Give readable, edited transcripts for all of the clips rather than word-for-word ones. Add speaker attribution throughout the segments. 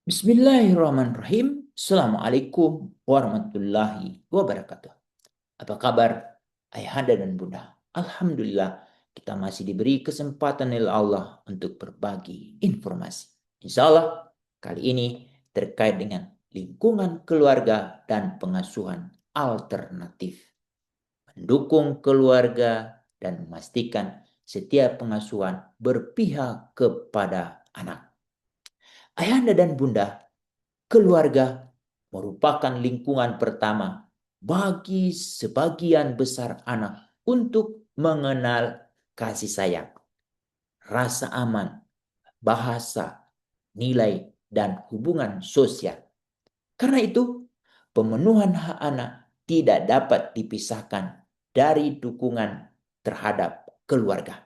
Speaker 1: Bismillahirrahmanirrahim. Assalamualaikum warahmatullahi wabarakatuh. Apa kabar ayahanda dan bunda? Alhamdulillah kita masih diberi kesempatan oleh Allah untuk berbagi informasi. Insya Allah kali ini terkait dengan lingkungan keluarga dan pengasuhan alternatif. Mendukung keluarga dan memastikan setiap pengasuhan berpihak kepada anak. Ayahanda dan bunda, keluarga merupakan lingkungan pertama bagi sebagian besar anak untuk mengenal kasih sayang, rasa aman, bahasa, nilai, dan hubungan sosial. Karena itu, pemenuhan hak anak tidak dapat dipisahkan dari dukungan terhadap keluarga.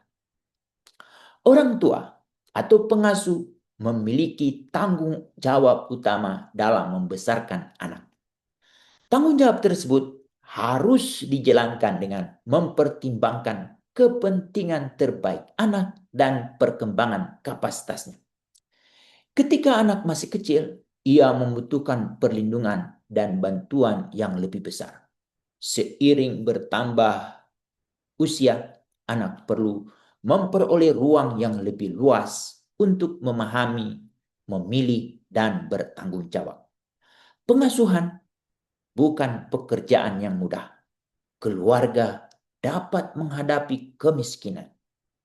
Speaker 1: Orang tua atau pengasuh memiliki tanggung jawab utama dalam membesarkan anak. Tanggung jawab tersebut harus dijalankan dengan mempertimbangkan kepentingan terbaik anak dan perkembangan kapasitasnya. Ketika anak masih kecil, ia membutuhkan perlindungan dan bantuan yang lebih besar. Seiring bertambah usia, anak perlu memperoleh ruang yang lebih luas untuk memahami, memilih, dan bertanggung jawab. Pengasuhan bukan pekerjaan yang mudah. Keluarga dapat menghadapi kemiskinan,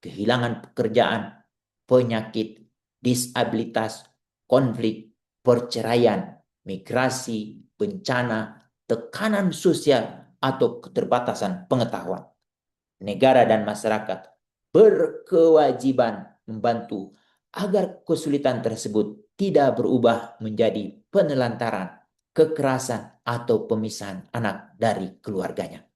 Speaker 1: kehilangan pekerjaan, penyakit, disabilitas, konflik, perceraian, migrasi, bencana, tekanan sosial, atau keterbatasan pengetahuan. Negara dan masyarakat berkewajiban membantu agar kesulitan tersebut tidak berubah menjadi penelantaran, kekerasan, atau pemisahan anak dari keluarganya.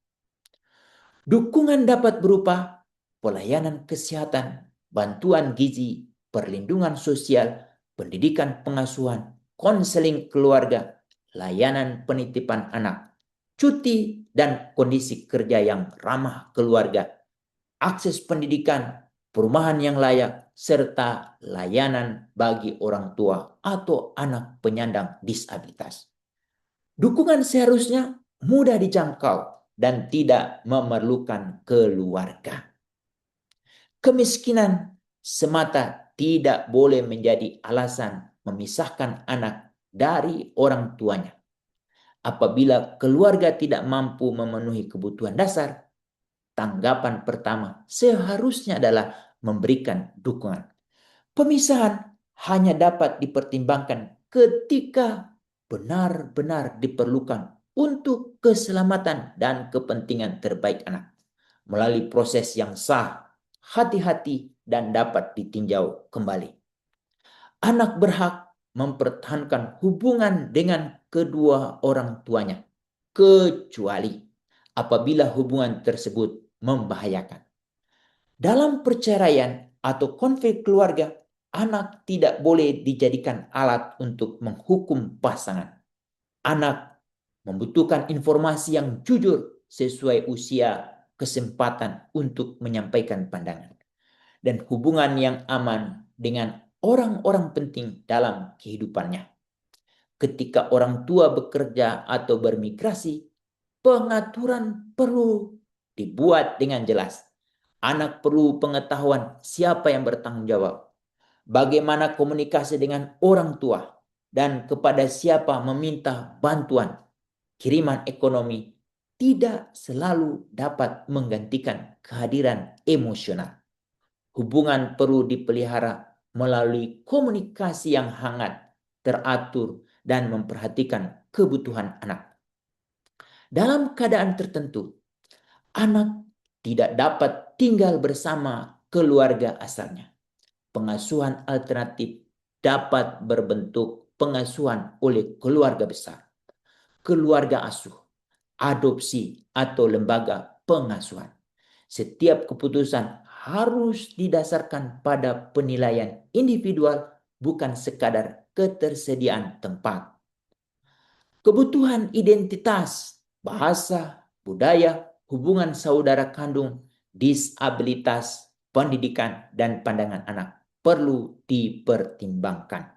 Speaker 1: Dukungan dapat berupa pelayanan kesehatan, bantuan gizi, perlindungan sosial, pendidikan pengasuhan, konseling keluarga, layanan penitipan anak, cuti dan kondisi kerja yang ramah keluarga, akses pendidikan, perumahan yang layak, serta layanan bagi orang tua atau anak penyandang disabilitas. Dukungan seharusnya mudah dijangkau dan tidak memerlukan keluarga. Kemiskinan semata tidak boleh menjadi alasan memisahkan anak dari orang tuanya. Apabila keluarga tidak mampu memenuhi kebutuhan dasar, tanggapan pertama seharusnya adalah memberikan dukungan. Pemisahan hanya dapat dipertimbangkan ketika benar-benar diperlukan untuk keselamatan dan kepentingan terbaik anak. Melalui proses yang sah, hati-hati, dan dapat ditinjau kembali. Anak berhak mempertahankan hubungan dengan kedua orang tuanya, kecuali apabila hubungan tersebut membahayakan. Dalam perceraian atau konflik keluarga, anak tidak boleh dijadikan alat untuk menghukum pasangan. Anak membutuhkan informasi yang jujur sesuai usia, kesempatan untuk menyampaikan pandangan, dan hubungan yang aman dengan orang-orang penting dalam kehidupannya. Ketika orang tua bekerja atau bermigrasi, pengaturan perlu dibuat dengan jelas. Anak perlu pengetahuan siapa yang bertanggung jawab, bagaimana komunikasi dengan orang tua, dan kepada siapa meminta bantuan. Kiriman ekonomi tidak selalu dapat menggantikan kehadiran emosional. Hubungan perlu dipelihara melalui komunikasi yang hangat, teratur, dan memperhatikan kebutuhan anak. Dalam keadaan tertentu, anak tidak dapat tinggal bersama keluarga asalnya. Pengasuhan alternatif dapat berbentuk pengasuhan oleh keluarga besar, keluarga asuh, adopsi, atau lembaga pengasuhan. Setiap keputusan harus didasarkan pada penilaian individual, bukan sekadar ketersediaan tempat. Kebutuhan identitas, bahasa, budaya, hubungan saudara kandung, disabilitas, pendidikan, dan pandangan anak perlu dipertimbangkan.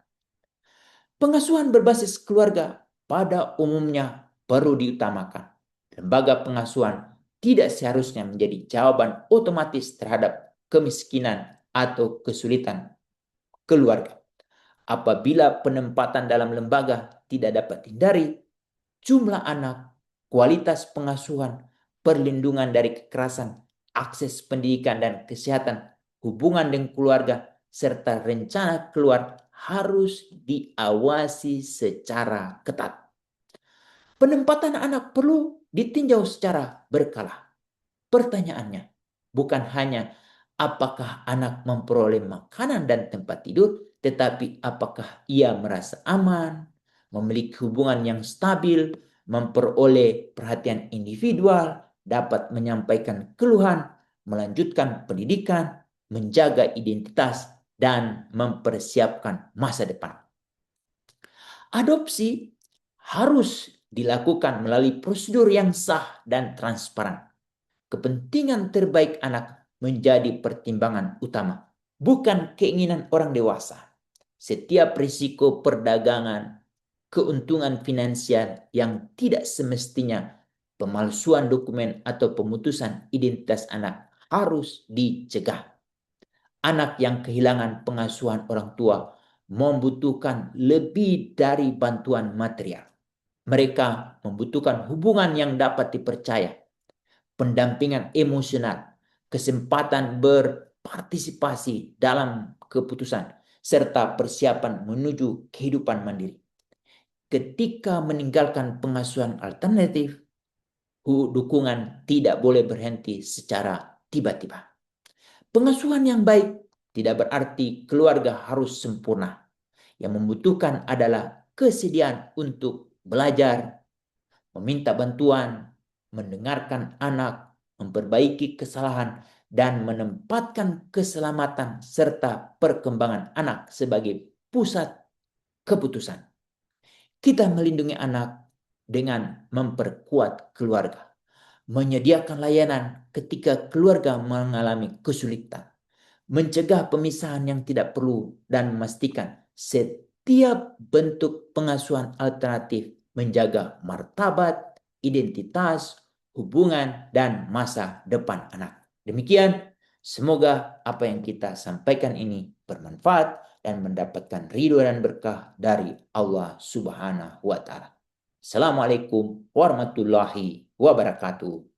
Speaker 1: Pengasuhan berbasis keluarga pada umumnya perlu diutamakan. Lembaga pengasuhan tidak seharusnya menjadi jawaban otomatis terhadap kemiskinan atau kesulitan keluarga. Apabila penempatan dalam lembaga tidak dapat dihindari, jumlah anak, kualitas pengasuhan, perlindungan dari kekerasan, akses pendidikan dan kesehatan, hubungan dengan keluarga, serta rencana keluar harus diawasi secara ketat. Penempatan anak perlu ditinjau secara berkala. Pertanyaannya bukan hanya apakah anak memperoleh makanan dan tempat tidur, tetapi apakah ia merasa aman, memiliki hubungan yang stabil, memperoleh perhatian individual, dapat menyampaikan keluhan, melanjutkan pendidikan, menjaga identitas, dan mempersiapkan masa depan. Adopsi harus dilakukan melalui prosedur yang sah dan transparan. Kepentingan terbaik anak menjadi pertimbangan utama, bukan keinginan orang dewasa. Setiap risiko perdagangan, keuntungan finansial yang tidak semestinya, pemalsuan dokumen atau pemutusan identitas anak harus dicegah. Anak yang kehilangan pengasuhan orang tua membutuhkan lebih dari bantuan material. Mereka membutuhkan hubungan yang dapat dipercaya, pendampingan emosional, kesempatan berpartisipasi dalam keputusan, serta persiapan menuju kehidupan mandiri. Ketika meninggalkan pengasuhan alternatif, dukungan tidak boleh berhenti secara tiba-tiba. Pengasuhan yang baik tidak berarti keluarga harus sempurna. Yang membutuhkan adalah kesediaan untuk belajar, meminta bantuan, mendengarkan anak, memperbaiki kesalahan, dan menempatkan keselamatan serta perkembangan anak sebagai pusat keputusan. Kita melindungi anak dengan memperkuat keluarga, menyediakan layanan ketika keluarga mengalami kesulitan, mencegah pemisahan yang tidak perlu, dan memastikan setiap bentuk pengasuhan alternatif menjaga martabat, identitas, hubungan, dan masa depan anak. Demikian, semoga apa yang kita sampaikan ini bermanfaat dan mendapatkan ridho dan berkah dari Allah Subhanahu wa Ta'ala. Assalamualaikum warahmatullahi wabarakatuh.